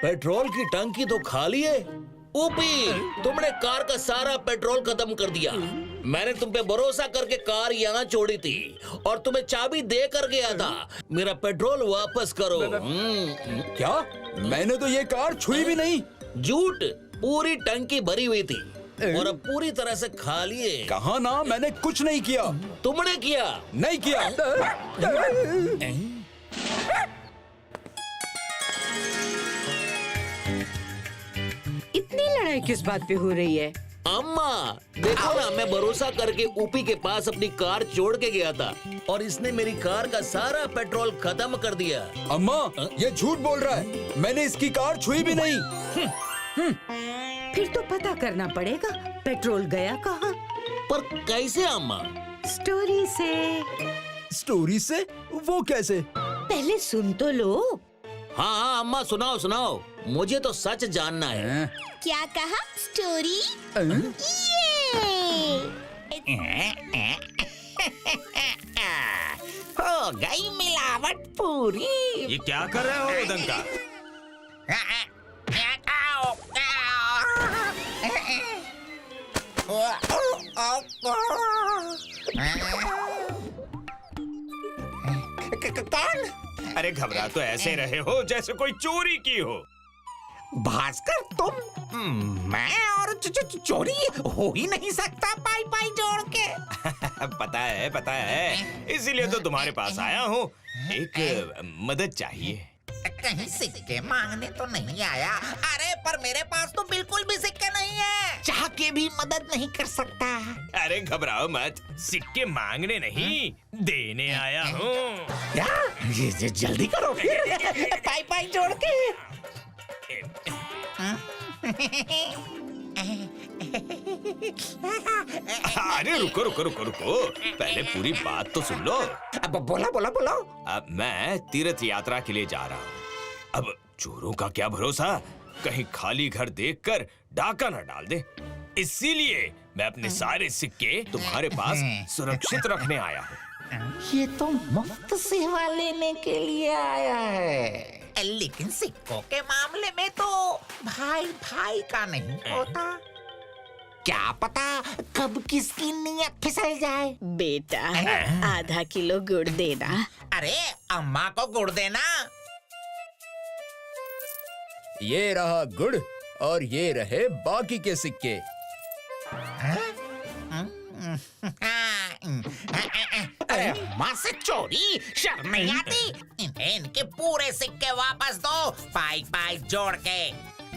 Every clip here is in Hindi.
पेट्रोल की टंकी तो खाली है। ऊपी, तुमने कार का सारा पेट्रोल खत्म कर दिया। मैंने तुम पे भरोसा करके कार यहाँ छोड़ी थी और तुम्हें चाबी दे कर गया था। मेरा पेट्रोल वापस करो। क्या? मैंने तो ये कार छुई भी नहीं। झूठ, पूरी टंकी भरी हुई थी और अब पूरी तरह से खाली है। कहा ना, मैंने कुछ नहीं किया। तुमने किया। नहीं किया। इतनी लड़ाई किस बात पे हो रही है? अम्मा देखो ना, मैं भरोसा करके ऊपी के पास अपनी कार छोड़ के गया था और इसने मेरी कार का सारा पेट्रोल खत्म कर दिया। अम्मा, ये झूठ बोल रहा है। मैंने इसकी कार छुई भी नहीं। फिर तो पता करना पड़ेगा पेट्रोल गया कहाँ। पर कैसे अम्मा? स्टोरी से। स्टोरी से? वो कैसे? पहले सुन तो लो। हाँ हाँ अम्मा, सुनाओ सुनाओ, मुझे तो सच जानना है। क्या कहा? स्टोरी? हो गई मिलावट पूरी। ये क्या कर रहे हो उदंका? कौन? अरे घबरा तो ऐसे रहे हो जैसे कोई चोरी की हो। भास्कर तुम? मैं और चोरी हो ही नहीं सकता पाई पाई जोड़ के। पता है, इसीलिए तो तुम्हारे पास आया हूँ। एक मदद चाहिए। कहीं सिक्के मांगने तो नहीं आया। अरे पर मेरे पास तो बिल्कुल भी सिक्के नहीं है। चाह के भी मदद नहीं कर सकता। अरे घबराओ मत, सिक्के मांगने नहीं, देने आया हूँ। क्या? ये जल्दी करो फिर। पाई पाई जोड़ के। अरे रुको रुको रुको रुको, पहले पूरी बात तो सुन लो। अब बोला बोला बोलो। अब मैं तीर्थ यात्रा के लिए जा रहा हूँ। अब चोरों का क्या भरोसा, कहीं खाली घर देखकर डाका न डाल दे। इसीलिए मैं अपने सारे सिक्के तुम्हारे पास सुरक्षित रखने आया हूँ। ये तो मुफ्त सेवा लेने के लिए आया है। लेकिन सिक्कों के मामले में तो भाई भाई का नहीं होता। क्या पता कब किसकी नीयत फिसल जाए। बेटा, आधा किलो गुड़ देना। अरे अम्मा को गुड़ देना। ये रहा गुड़ और ये रहे बाकी के सिक्के। अरे अम्मा से चोरी, शर्म नहीं आती? इन्हें इनके पूरे सिक्के वापस दो, पाई पाई जोड़ के।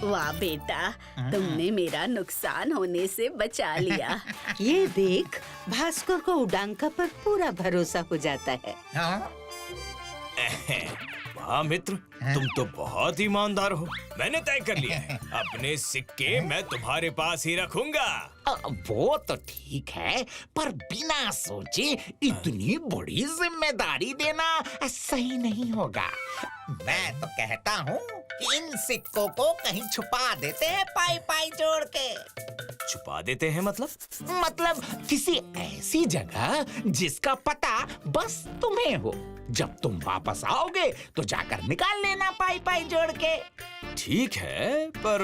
वाह बेटा, तुमने मेरा नुकसान होने से बचा लिया। ये देख, भास्कर को उडांका पर पूरा भरोसा हो जाता है। वाह मित्र, तुम तो बहुत ईमानदार हो। मैंने तय कर लिया है, अपने सिक्के मैं तुम्हारे पास ही रखूंगा। वो तो ठीक है, पर बिना सोचे इतनी बड़ी जिम्मेदारी देना सही नहीं होगा। मैं तो कहता हूँ कि इन सिक्कों को कहीं छुपा देते हैं पाई पाई जोड़ के। छुपा देते हैं मतलब किसी ऐसी जगह जिसका पता बस तुम्हें हो। जब तुम वापस आओगे तो जाकर निकाल लेना पाई पाई जोड़ के। ठीक है, पर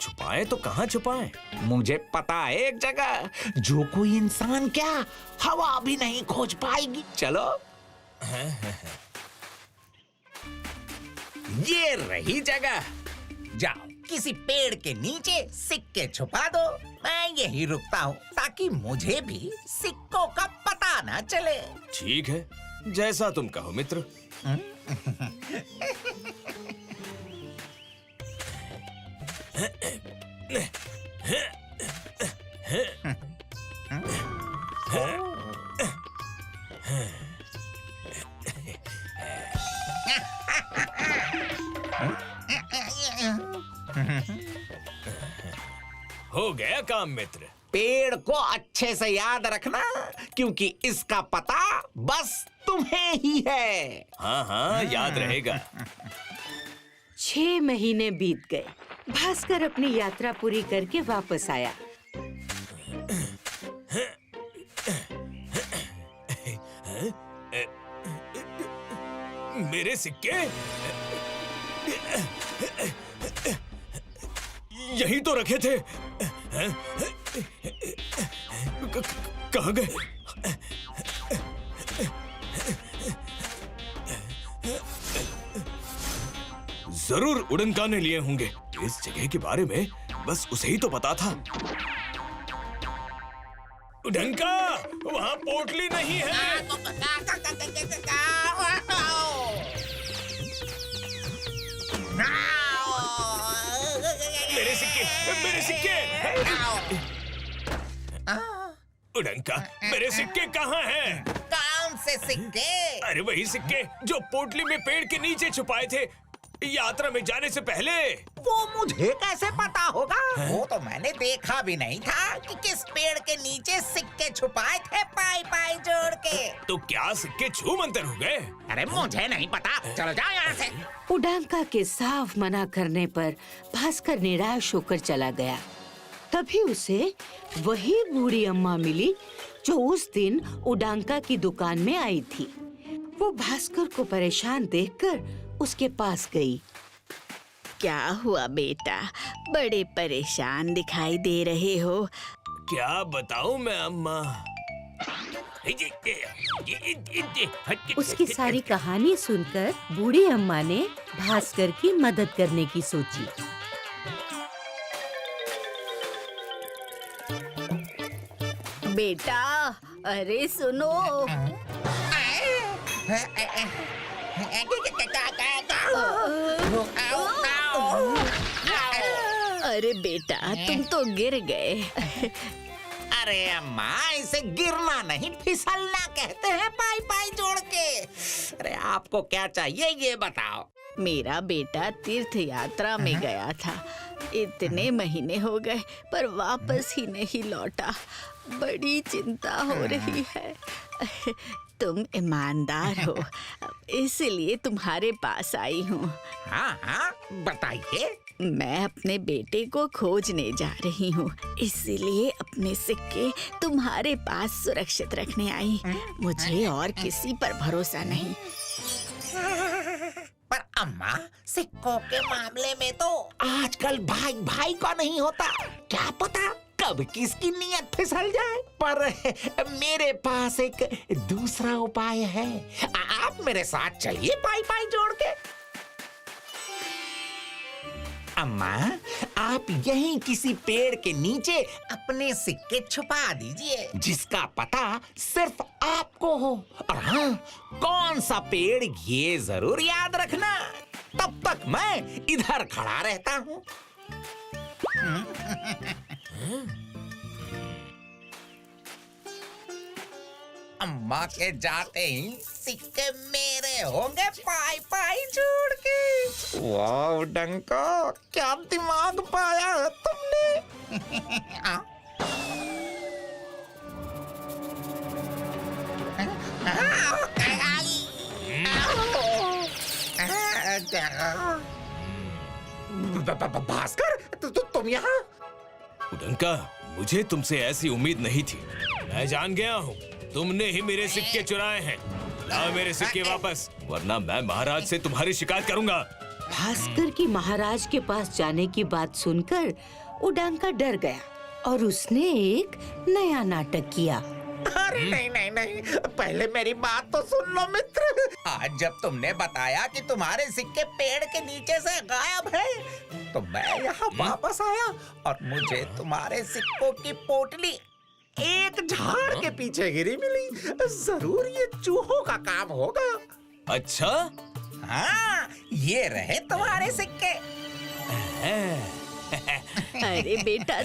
छुपाएं तो कहाँ छुपाएं? मुझे पता है एक जगह, जो कोई इंसान क्या हवा भी नहीं खोज पाएगी। चलो। ये रही जगह। जाओ, किसी पेड़ के नीचे सिक्के छुपा दो। मैं यही रुकता हूँ ताकि मुझे भी सिक्कों का पता ना चले। ठीक है, जैसा तुम कहो मित्र। हो गया काम मित्र। पेड़ को अच्छे से याद रखना, क्योंकि इसका पता बस तुम्हें ही है। हाँ हाँ, याद रहेगा। 6 महीने बीत गए। भास्कर अपनी यात्रा पूरी करके वापस आया। मेरे सिक्के यहीं तो रखे थे। कहाँ गए? जरूर उड़नका ने लिए होंगे। इस जगह के बारे में बस उसे ही तो पता था। उड़नका, वहाँ पोटली नहीं है। मेरे सिक्के, मेरे सिक्के। उड़नका, मेरे सिक्के कहाँ हैं? कौन से सिक्के? अरे वही सिक्के जो पोटली में पेड़ के नीचे छुपाए थे यात्रा में जाने से पहले। वो मुझे कैसे पता होगा? वो तो मैंने देखा भी नहीं था कि किस पेड़ के नीचे सिक्के छुपाए थे पाई पाई जोड़ के। तो क्या सिक्के छू मंतर हो गए? अरे मुझे नहीं पता, चलो जाओ यहाँ से। उडांका के साफ मना करने पर भास्कर निराश होकर चला गया। तभी उसे वही बूढ़ी अम्मा मिली जो उस दिन उडांका की दुकान में आई थी। वो भास्कर को परेशान देखकर उसके पास गई। क्या हुआ बेटा, बड़े परेशान दिखाई दे रहे हो। क्या बताऊं मैं अम्मा? उसकी सारी कहानी सुनकर बूढ़ी अम्मा ने भास्कर की मदद करने की सोची। बेटा, अरे सुनो। अरे बेटा, तुम तो गिर गए। अरे अम्मा, इसे गिरना नहीं फिसलना कहते हैं पाई पाई जोड़ के। अरे आपको क्या चाहिए ये बताओ। मेरा बेटा तीर्थ यात्रा में गया था। इतने महीने हो गए पर वापस ही नहीं लौटा। बड़ी चिंता हो रही है। तुम ईमानदार हो, इसलिए तुम्हारे पास आई हूँ। हाँ हाँ, बताइए। मैं अपने बेटे को खोजने जा रही हूँ, इसीलिए अपने सिक्के तुम्हारे पास सुरक्षित रखने आई। मुझे और किसी पर भरोसा नहीं। पर अम्मा, सिक्कों के मामले में तो आजकल भाई भाई का नहीं होता। क्या पता कब किसकी नीयत फिसल जाए। पर मेरे पास एक दूसरा उपाय है। आप मेरे साथ चलिए पाई पाई जोड़ के। अम्मा, आप यहीं किसी पेड़ के नीचे अपने सिक्के छुपा दीजिए, जिसका पता सिर्फ आपको हो। और हाँ, कौन सा पेड़ ये जरूर याद रखना। तब तक मैं इधर खड़ा रहता हूँ। अम्मा के जाते ही सिक्के मेरे होंगे पाई पाई जोड़ के। वाह डंका, क्या दिमाग पाया है तुमने। भास्कर, तुम यहाँ? उड़नका, मुझे तुमसे ऐसी उम्मीद नहीं थी। मैं जान गया हूँ तुमने ही मेरे सिक्के चुराए हैं। लाओ मेरे सिक्के वापस, वरना मैं महाराज से तुम्हारी शिकायत करूंगा। भास्कर की महाराज के पास जाने की बात सुनकर उडांका डर गया और उसने एक नया नाटक किया। अरे नहीं नहीं नहीं, पहले मेरी बात तो सुन लो मित्र। आज जब तुमने बताया कि तुम्हारे सिक्के पेड़ के नीचे से गायब है, तो मैं यहाँ वापस आया और मुझे तुम्हारे सिक्कों की पोटली एक झाड़ के पीछे गिरी मिली। जरूर ये चूहों का काम होगा। अच्छा? हाँ, ये रहे तुम्हारे सिक्के। अरे बेटा,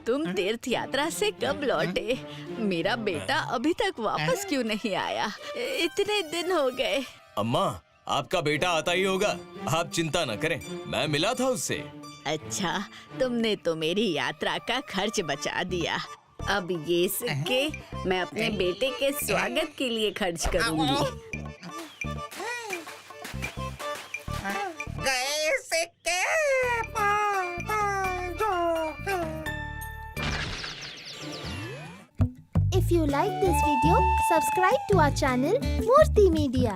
तुम तीर्थ यात्रा से कब लौटे? मेरा बेटा अभी तक वापस क्यों नहीं आया? इतने दिन हो गए। अम्मा, आपका बेटा आता ही होगा, आप चिंता न करें, मैं मिला था उससे। अच्छा, तुमने तो मेरी यात्रा का खर्च बचा दिया। अब ये सिक्के मैं अपने बेटे के स्वागत के लिए खर्च करूंगी। गए सिक्के। If you like this video, subscribe to our channel Murthy Media.